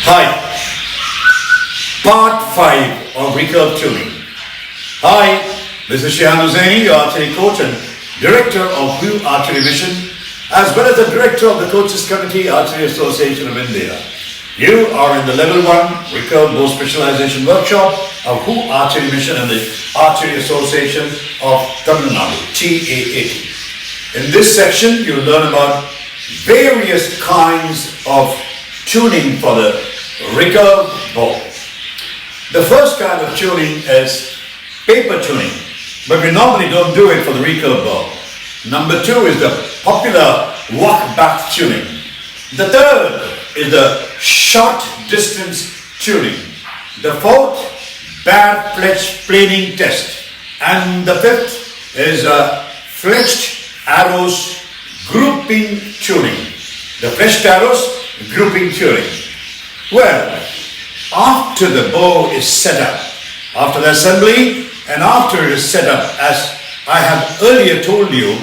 Hi, part 5 of Recurve tuning. Hi, this is Shahan Hussaini, your archery coach and director of Whew Archery Mission, as well as the director of the Coaches Committee Archery Association of India. You are in the level 1 Recurve Bow Specialization Workshop of Whew Archery Mission and the Archery Association of Tamil Nadu, TAAT. In this section, you will learn about various kinds of tuning for the Recurve bow. The first kind of tuning is paper tuning, but we normally don't do it for the Recurve bow. Number 2 is the popular walk-back tuning. The third is the short distance tuning. The fourth, bad fletched planing test. And the fifth is fletched arrows grouping tuning. The fletched arrows grouping tuning. Well, after the bow is set up, after the assembly and after it is set up, as I have earlier told you,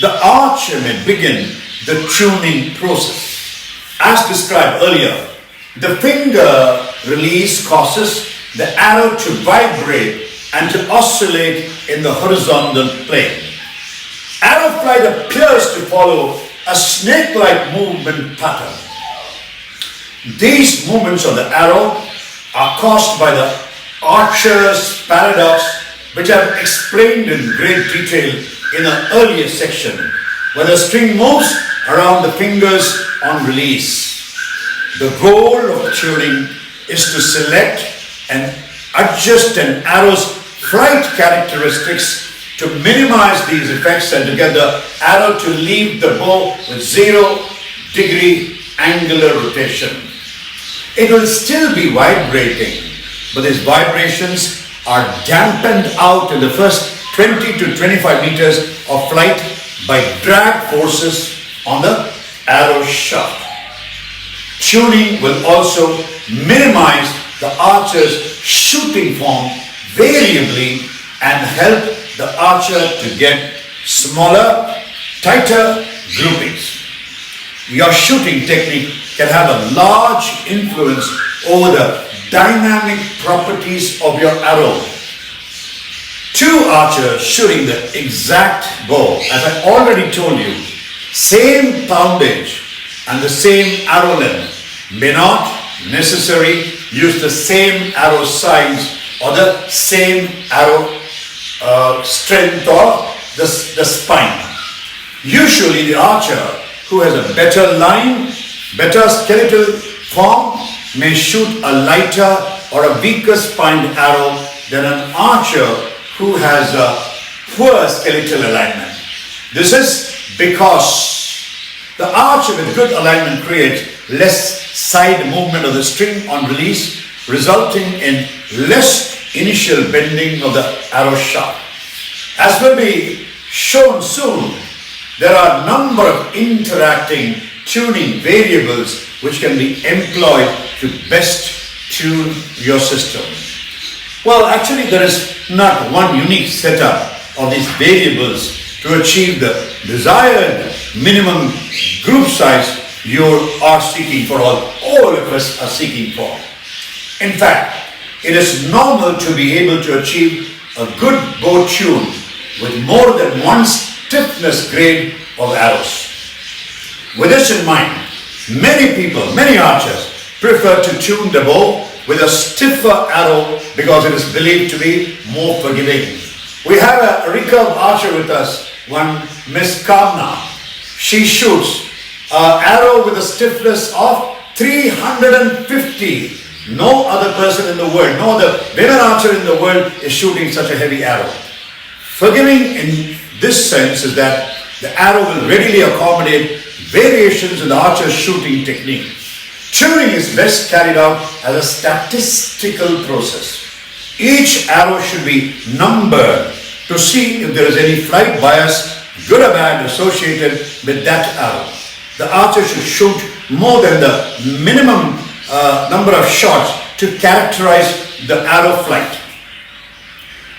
the archer may begin the tuning process. As described earlier, the finger release causes the arrow to vibrate and to oscillate in the horizontal plane. Arrow flight appears to follow a snake-like movement pattern. These movements of the arrow are caused by the archer's paradox, which I have explained in great detail in an earlier section, where the string moves around the fingers on release. The goal of tuning is to select and adjust an arrow's flight characteristics to minimize these effects and to get the arrow to leave the bow with 0-degree angular rotation. It will still be vibrating, but these vibrations are dampened out in the first 20 to 25 meters of flight by drag forces on the arrow shaft. Tuning will also minimize the archer's shooting form variably and help the archer to get smaller, tighter groupings. Your shooting technique can have a large influence over the dynamic properties of your arrow. Two archers shooting the exact bow, as I already told you, same poundage and the same arrow length, may not necessarily use the same arrow size or the same arrow strength or the spine. Usually the archer who has a better line, better skeletal form, may shoot a lighter or a weaker spined arrow than an archer who has a poor skeletal alignment. This is because the archer with good alignment creates less side movement of the string on release, resulting in less initial bending of the arrow shaft. As will be shown soon, there are a number of interacting tuning variables which can be employed to best tune your system. Well, actually there is not one unique setup of these variables to achieve the desired minimum group size you are seeking for, all of us are seeking for. In fact, it is normal to be able to achieve a good bow tune with more than one stiffness grade of arrows. With this in mind, many archers prefer to tune the bow with a stiffer arrow because it is believed to be more forgiving. We have a Recurve archer with us, one Miss Kamna. She shoots an arrow with a stiffness of 350. No other person in the world, no other women archer in the world is shooting such a heavy arrow. Forgiving in this sense is that the arrow will readily accommodate variations in the archer's shooting technique. Tuning is best carried out as a statistical process. Each arrow should be numbered to see if there is any flight bias, good or bad, associated with that arrow. The archer should shoot more than the minimum number of shots to characterize the arrow flight.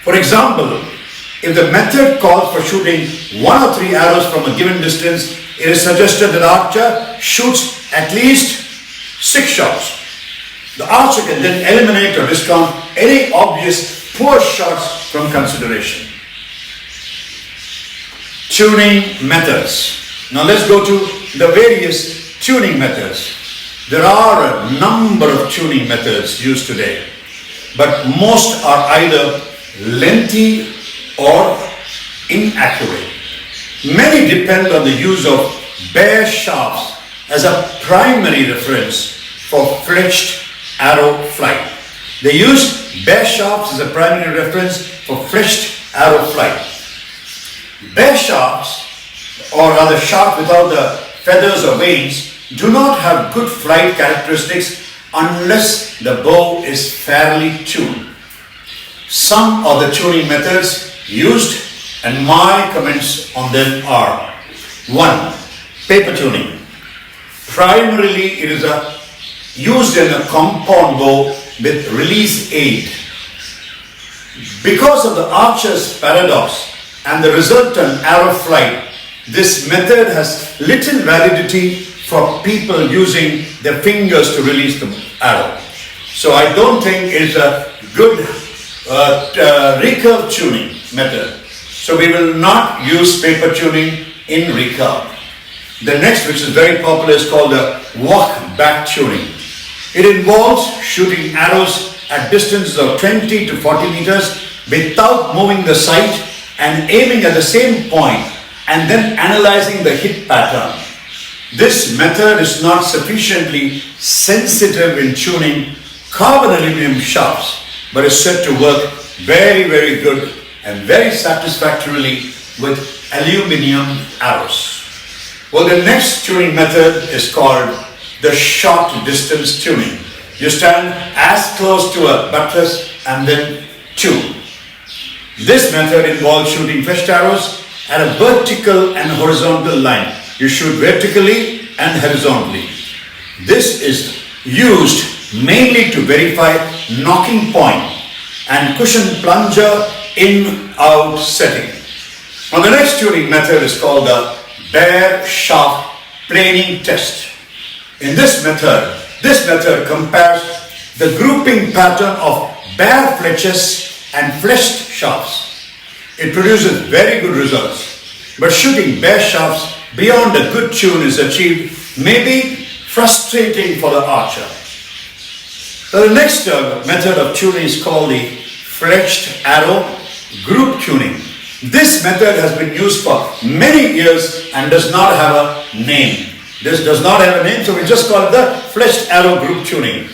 For example, if the method calls for shooting 1 or 3 arrows from a given distance, it is suggested that the archer shoots at least 6 shots. The archer can then eliminate or discount any obvious poor shots from consideration. Tuning methods. Now let's go to the various tuning methods. There are a number of tuning methods used today, but most are either lengthy or inaccurate. Many depend on the use of bare shafts as a primary reference for fletched arrow flight. They use bare shafts as a primary reference for fletched arrow flight. Bare shafts, or rather shaft without the feathers or veins, do not have good flight characteristics unless the bow is fairly tuned. Some of the tuning methods used, and my comments on them are: 1. Paper tuning. Primarily it is used in a compound bow with release aid. Because of the archer's paradox and the resultant arrow flight, this method has little validity for people using their fingers to release the arrow. So I don't think it's a good recurve tuning method. So we will not use paper tuning in recurve. The next, which is very popular, is called the walk back tuning. It involves shooting arrows at distances of 20 to 40 meters without moving the sight and aiming at the same point and then analyzing the hit pattern. This method is not sufficiently sensitive in tuning carbon aluminum shafts, but is said to work very, very good and very satisfactorily with aluminum arrows. Well, the next tuning method is called the short distance tuning. You stand as close to a buttress and then tune. This method involves shooting fletched arrows at a vertical and horizontal line. You shoot vertically and horizontally. This is used mainly to verify knocking point and cushion plunger in-out setting. Now the next tuning method is called the bare shaft planing test. In this method compares the grouping pattern of bare fletches and fletched shafts. It produces very good results, but shooting bare shafts beyond a good tune is achieved may be frustrating for the archer. The next method of tuning is called the fletched arrow group tuning. This method has been used for many years and does not have a name. This does not have a name, so we just call it the fletched arrow group tuning.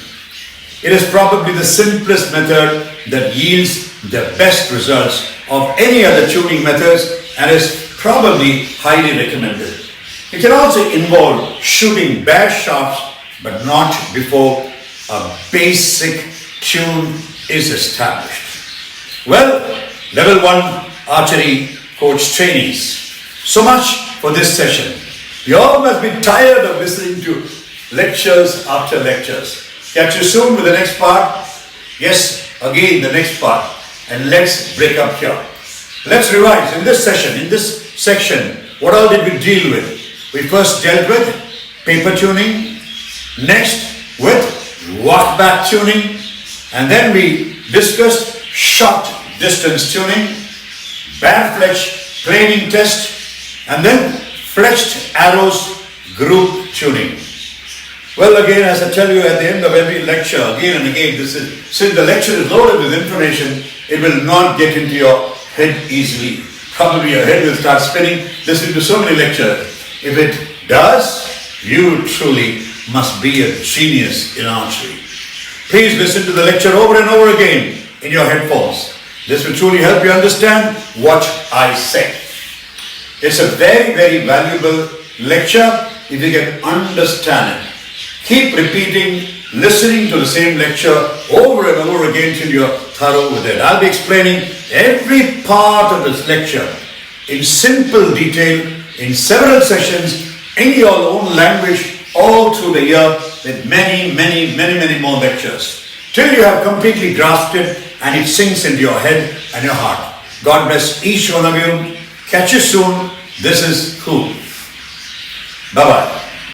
It is probably the simplest method that yields the best results of any other tuning methods and is probably highly recommended. It can also involve shooting bare shafts, but not before a basic tune is established. Well, level 1 archery coach trainees, so much for this session. You all must be tired of listening to lectures after lectures. Catch you soon with the next part. Yes, again the next part. And let's break up here. Let's revise in this session. In this section, what all did we deal with? We first dealt with paper tuning. Next with walk back tuning. And then we discussed short distance tuning, bare fletch planing test, and then fletched arrows group tuning. Well, again, as I tell you at the end of every lecture, again and again, since the lecture is loaded with information, it will not get into your head easily. Probably your head will start spinning listening to so many lectures. If it does, you truly must be a genius in archery. Please listen to the lecture over and over again in your headphones. This will truly help you understand what I say. It's a very, very valuable lecture if you can understand it. Keep repeating, listening to the same lecture over and over again till you're thorough with it. I'll be explaining every part of this lecture in simple detail in several sessions in your own language all through the year with many more lectures till you have completely grasped it and it sinks into your head and your heart. God bless each one of you. Catch you soon. This is Cool. Bye-bye.